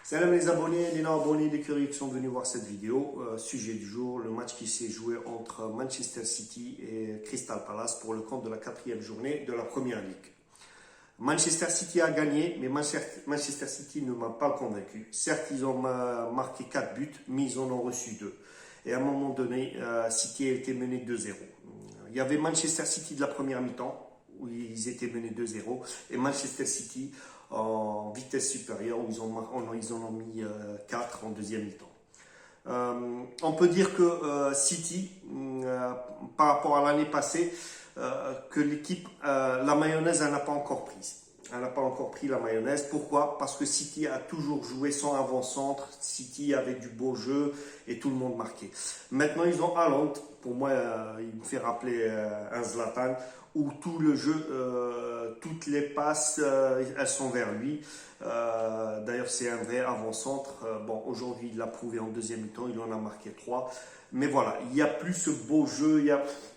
Salam les abonnés, les non-abonnés, les curieux qui sont venus voir cette vidéo. Sujet du jour, le match qui s'est joué entre Manchester City et Crystal Palace pour le compte de la 4e journée de la Première Ligue. Manchester City a gagné, mais Manchester City ne m'a pas convaincu. Certes, ils ont marqué 4 buts, mais ils en ont reçu 2. Et à un moment donné, City a été mené 2-0. Il y avait Manchester City de la première mi-temps, où ils étaient menés 2-0, et Manchester City en vitesse supérieure, où ils en ont mis 4 en deuxième mi-temps. On peut dire que City, par rapport à l'année passée, que l'équipe, la mayonnaise, elle n'a pas encore prise. Elle n'a pas encore pris la mayonnaise. Pourquoi? Parce que City a toujours joué sans avant-centre. City avait du beau jeu et tout le monde marquait. Maintenant, ils ont Haaland. Pour moi, il me fait rappeler un Zlatan où tout le jeu, toutes les passes, elles sont vers lui. D'ailleurs, c'est un vrai avant-centre. Bon, aujourd'hui, il l'a prouvé en deuxième mi-temps. Il en a marqué 3. Mais voilà, il n'y a plus ce beau jeu.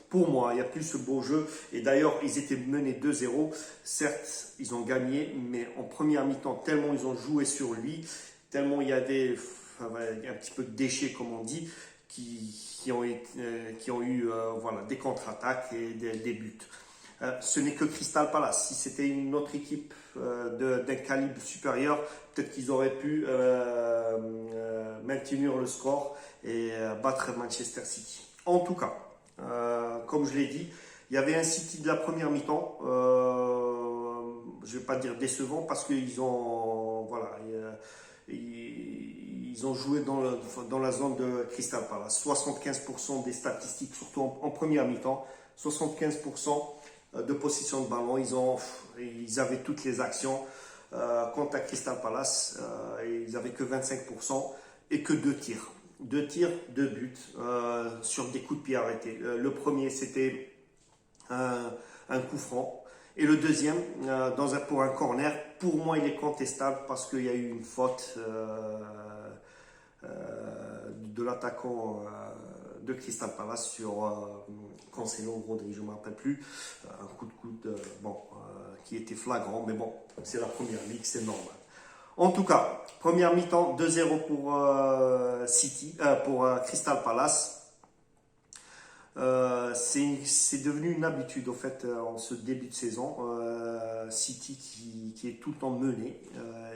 Pour moi, il n'y a plus ce beau jeu. Et d'ailleurs, ils étaient menés 2-0. Certes, ils ont gagné, mais en première mi-temps, tellement ils ont joué sur lui, tellement il y avait un petit peu de déchets, comme on dit, qui ont eu voilà, des contre-attaques et des buts. Ce n'est que Crystal Palace. Si c'était une autre équipe d'un calibre supérieur, peut-être qu'ils auraient pu maintenir le score et battre Manchester City. En tout cas, comme je l'ai dit, il y avait un City de la première mi-temps, je ne vais pas dire décevant parce qu'ils ont, voilà, ils ont joué dans la zone de Crystal Palace. 75% des statistiques, surtout en première mi-temps, 75% de possession de ballon, ils avaient toutes les actions. Quant à Crystal Palace, ils n'avaient que 25% et que 2 tirs. 2 tirs, 2 buts sur des coups de pied arrêtés. Le premier, c'était un coup franc. Et le deuxième, pour un corner, pour moi, il est contestable parce qu'il y a eu une faute de l'attaquant de Crystal Palace sur Cancelo Rodri, je ne me rappelle plus. Un coup de coude qui était flagrant, mais bon, c'est la première ligue, c'est normal. En tout cas, première mi-temps, 2-0 pour pour Crystal Palace. C'est devenu une habitude au fait en ce début de saison. City qui est tout le temps mené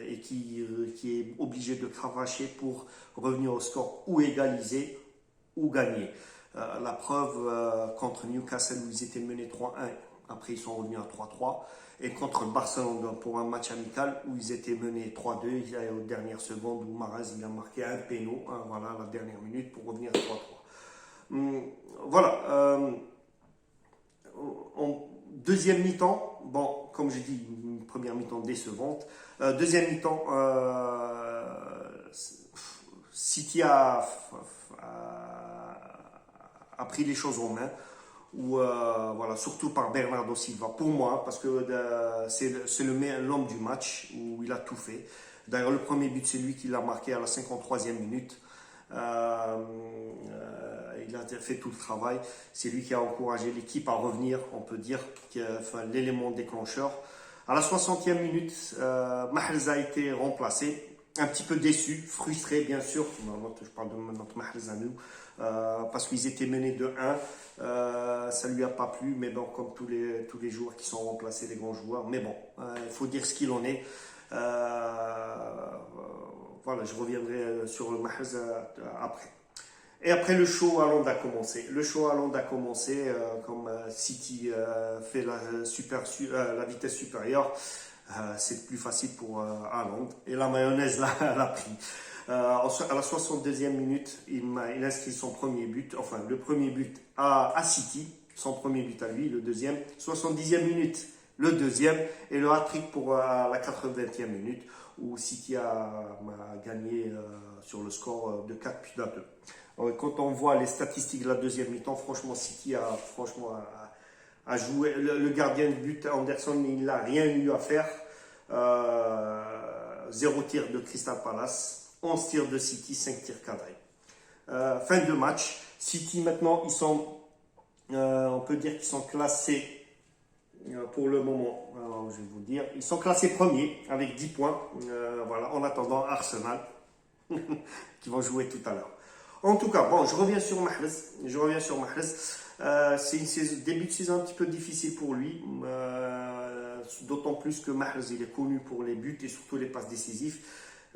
et qui est obligé de cravacher pour revenir au score ou égaliser ou gagner. La preuve contre Newcastle où ils étaient menés 3-1, après ils sont revenus à 3-3. Et contre Barcelone pour un match amical où ils étaient menés 3-2, il y a aux dernières secondes où Mahrez il a marqué un péno, voilà, à la dernière minute pour revenir à 3-3. Voilà. En deuxième mi-temps, bon, comme j'ai dit, une première mi-temps décevante. Deuxième mi-temps, City a pris les choses en main. Voilà, surtout par Bernardo Silva, pour moi, parce que c'est l'homme du match où il a tout fait. D'ailleurs, le premier but, c'est lui qui l'a marqué à la 53e minute. Il a fait tout le travail. C'est lui qui a encouragé l'équipe à revenir, on peut dire, l'élément déclencheur. À la 60e minute, Mahrez a été remplacé. Un petit peu déçu, frustré bien sûr, je parle de notre Mahrez à nous, parce qu'ils étaient menés de 1, ça lui a pas plu, mais bon, comme tous les joueurs qui sont remplacés, les grands joueurs, mais bon, il faut dire ce qu'il en est. Voilà, je reviendrai sur le Mahrez après. Et après, le show Haaland a commencé. Le show Haaland a commencé, comme City fait la vitesse supérieure. C'est plus facile pour Haaland. Et la mayonnaise l'a pris. À la 62e minute, il inscrit son premier but, enfin le premier but à City, son premier but à lui, le deuxième. 70e minute, le deuxième. Et le hat-trick pour la 80e minute, où City a gagné sur le score de 4 buts à 2. Quand on voit les statistiques de la deuxième mi-temps, franchement, City a joué. Le gardien de but, Anderson, il n'a rien eu à faire. 0 tir de Crystal Palace, 11 tirs de City, 5 tirs cadrés. Fin de match. City, maintenant, on peut dire qu'ils sont classés pour le moment. Alors, je vais vous dire, ils sont classés premiers avec 10 points. Voilà, en attendant Arsenal qui vont jouer tout à l'heure. En tout cas, bon, je reviens sur Mahrez. C'est une début de saison un petit peu difficile pour lui, d'autant plus que Mahrez il est connu pour les buts et surtout les passes décisives.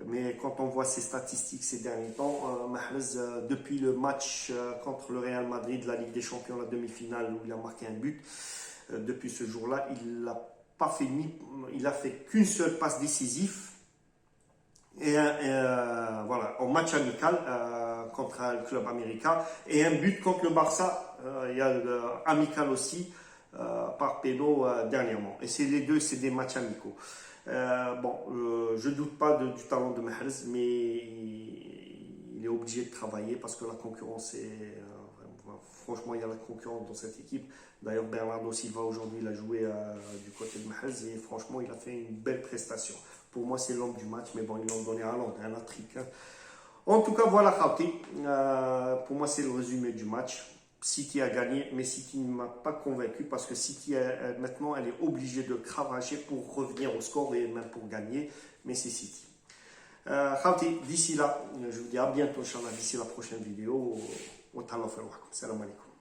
Mais quand on voit ses statistiques ces derniers temps, Mahrez, depuis le match contre le Real Madrid, la Ligue des Champions, la demi-finale où il a marqué un but, depuis ce jour-là, il a fait qu'une seule passe décisive. Voilà, en match amical contre un club américain et un but contre le Barça, il y a amical aussi par péno dernièrement. Et c'est les deux, c'est des matchs amicaux. Je ne doute pas du talent de Mahrez, mais il est obligé de travailler parce que la concurrence est. Franchement, il y a la concurrence dans cette équipe. D'ailleurs, Bernardo Silva aujourd'hui, il a joué du côté de Mahrez et franchement, il a fait une belle prestation. Pour moi, c'est l'homme du match, mais bon, ils l'ont donné à Hollande, un hat-trick. Hein. En tout cas, voilà, Khawti. Pour moi, c'est le résumé du match. City a gagné, mais City ne m'a pas convaincu parce que City, maintenant, elle est obligée de cravacher pour revenir au score et même pour gagner, mais c'est City. Khawti, d'ici là, je vous dis à bientôt, Inch'Allah, d'ici la prochaine vidéo. Salam alaikum.